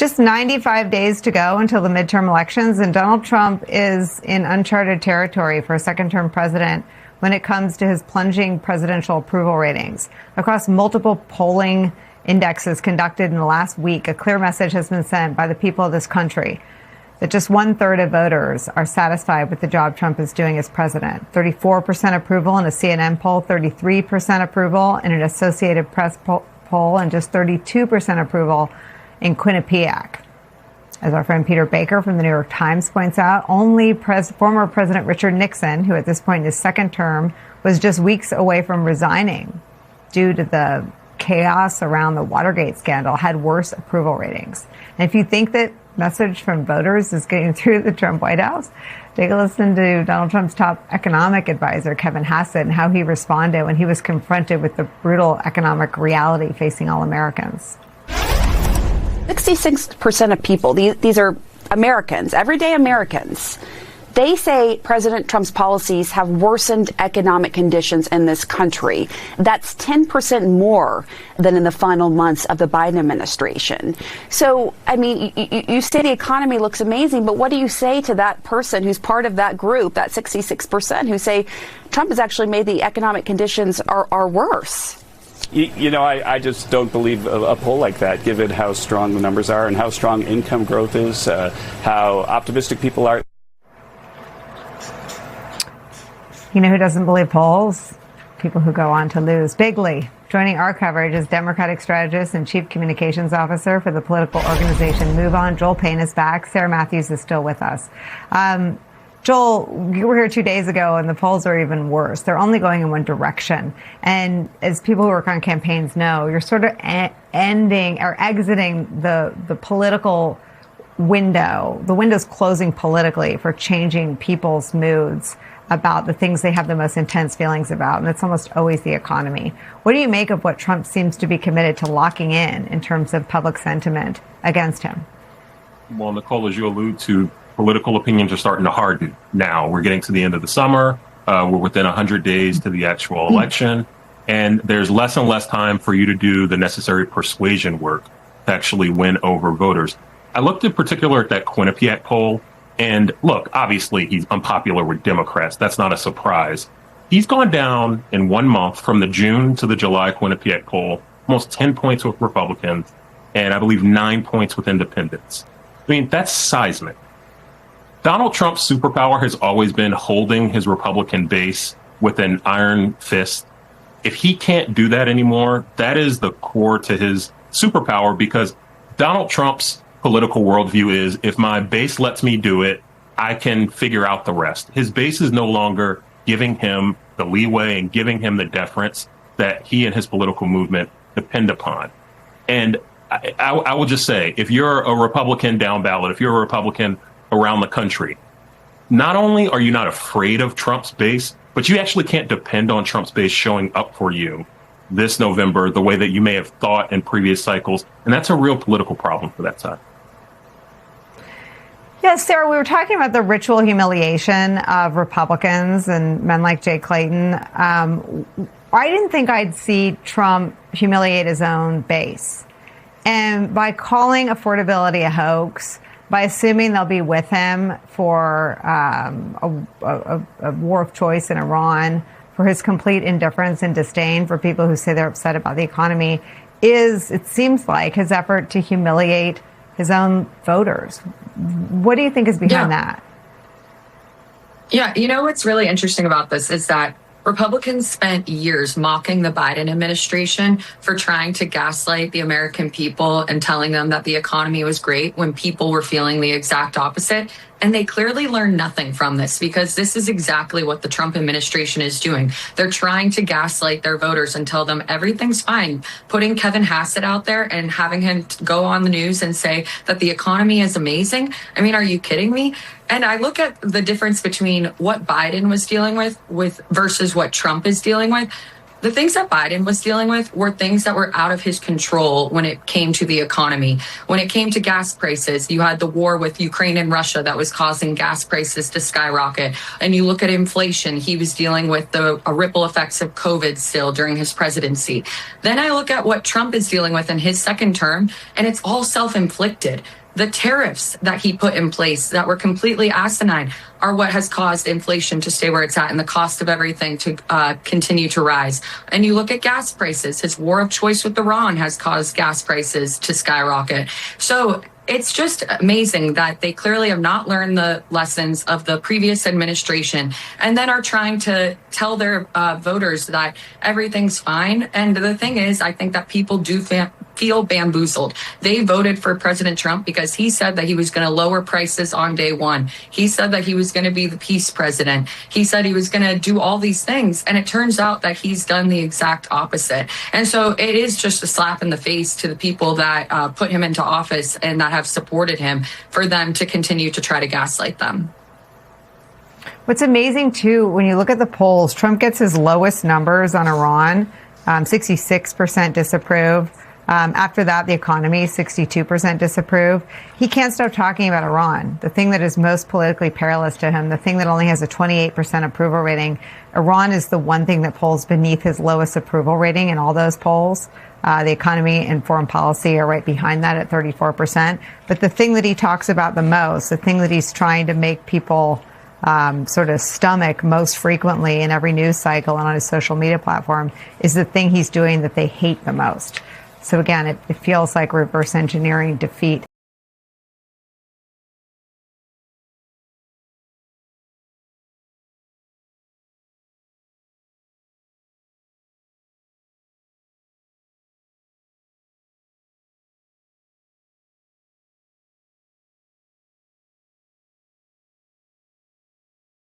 Just 95 days to go until the midterm elections, and Donald Trump is in uncharted territory for a second-term president when it comes to his plunging presidential approval ratings. Across multiple polling indexes conducted in the last week, a clear message has been sent by the people of this country that just 1/3 of voters are satisfied with the job Trump is doing as president. 34% approval in a CNN poll, 33% approval in an Associated Press poll, and just 32% approval in Quinnipiac. As our friend Peter Baker from the New York Times points out, only former President Richard Nixon, who at this point in his second term was just weeks away from resigning due to the chaos around the Watergate scandal, had worse approval ratings. And if you think that message from voters is getting through the Trump White House, take a listen to Donald Trump's top economic advisor, Kevin Hassett, and how he responded when he was confronted with the brutal economic reality facing all Americans. 66% of people, these are Americans, everyday Americans, they say President Trump's policies have worsened economic conditions in this country. That's 10% more than in the final months of the Biden administration. So, I mean, you say the economy looks amazing, but what do you say to that person who's part of that group, that 66%, who say Trump has actually made the economic conditions are worse? I just don't believe a poll like that, given how strong the numbers are and how strong income growth is, how optimistic people are. You know who doesn't believe polls? People who go on to lose bigly. Joining our coverage is Democratic strategist and chief communications officer for the political organization Move On. Joel Payne is back. Sarah Matthews is still with us. Joel, you were here 2 days ago, and the polls are even worse. They're only going in one direction. And as people who work on campaigns know, you're sort of ending or exiting the political window. The window's closing politically for changing people's moods about the things they have the most intense feelings about, and it's almost always the economy. What do you make of what Trump seems to be committed to locking in terms of public sentiment against him? Well, Nicole, as you allude to, political opinions are starting to harden now. We're getting to the end of the summer. We're within 100 days to the actual election. And there's less and less time for you to do the necessary persuasion work to actually win over voters. I looked in particular at that Quinnipiac poll. And look, obviously, he's unpopular with Democrats. That's not a surprise. He's gone down in 1 month from the June to the July Quinnipiac poll, almost 10 points with Republicans, and I believe 9 points with independents. I mean, that's seismic. Donald Trump's superpower has always been holding his Republican base with an iron fist. If he can't do that anymore, that is the core to his superpower, because Donald Trump's political worldview is, if my base lets me do it, I can figure out the rest. His base is no longer giving him the leeway and giving him the deference that he and his political movement depend upon. And I will just say, if you're a Republican down ballot, if you're a Republican around the country, not only are you not afraid of Trump's base, but you actually can't depend on Trump's base showing up for you this November the way that you may have thought in previous cycles. And that's a real political problem for that side. Yes, Sarah, we were talking about the ritual humiliation of Republicans and men like Jay Clayton. I didn't think I'd see Trump humiliate his own base. And by calling affordability a hoax, by assuming they'll be with him for a war of choice in Iran, for his complete indifference and disdain for people who say they're upset about the economy, it seems like, his effort to humiliate his own voters. What do you think is behind that? Yeah, you know what's really interesting about this is that Republicans spent years mocking the Biden administration for trying to gaslight the American people and telling them that the economy was great when people were feeling the exact opposite. And they clearly learned nothing from this, because this is exactly what the Trump administration is doing. They're trying to gaslight their voters and tell them everything's fine. Putting Kevin Hassett out there and having him go on the news and say that the economy is amazing. I mean, are you kidding me? And I look at the difference between what Biden was dealing with versus what Trump is dealing with. The things that Biden was dealing with were things that were out of his control when it came to the economy. When it came to gas prices, you had the war with Ukraine and Russia that was causing gas prices to skyrocket. And you look at inflation, he was dealing with the ripple effects of COVID still during his presidency. Then I look at what Trump is dealing with in his second term, and it's all self-inflicted. The tariffs that he put in place that were completely asinine are what has caused inflation to stay where it's at and the cost of everything to continue to rise. And you look at gas prices, his war of choice with Iran has caused gas prices to skyrocket. So it's just amazing that they clearly have not learned the lessons of the previous administration and then are trying to tell their voters that everything's fine. And the thing is, I think that people do feel bamboozled. They voted for President Trump because he said that he was going to lower prices on day one. He said that he was going to be the peace president. He said he was going to do all these things. And it turns out that he's done the exact opposite. And so it is just a slap in the face to the people that put him into office and that have supported him for them to continue to try to gaslight them. What's amazing, too, when you look at the polls, Trump gets his lowest numbers on Iran, 66% disapprove. After that, the economy, 62% disapprove. He can't stop talking about Iran, the thing that is most politically perilous to him, the thing that only has a 28% approval rating. Iran is the one thing that polls beneath his lowest approval rating in all those polls. The economy and foreign policy are right behind that at 34%. But the thing that he talks about the most, the thing that he's trying to make people sort of stomach most frequently in every news cycle and on his social media platform, is the thing he's doing that they hate the most. So again, it feels like reverse engineering defeat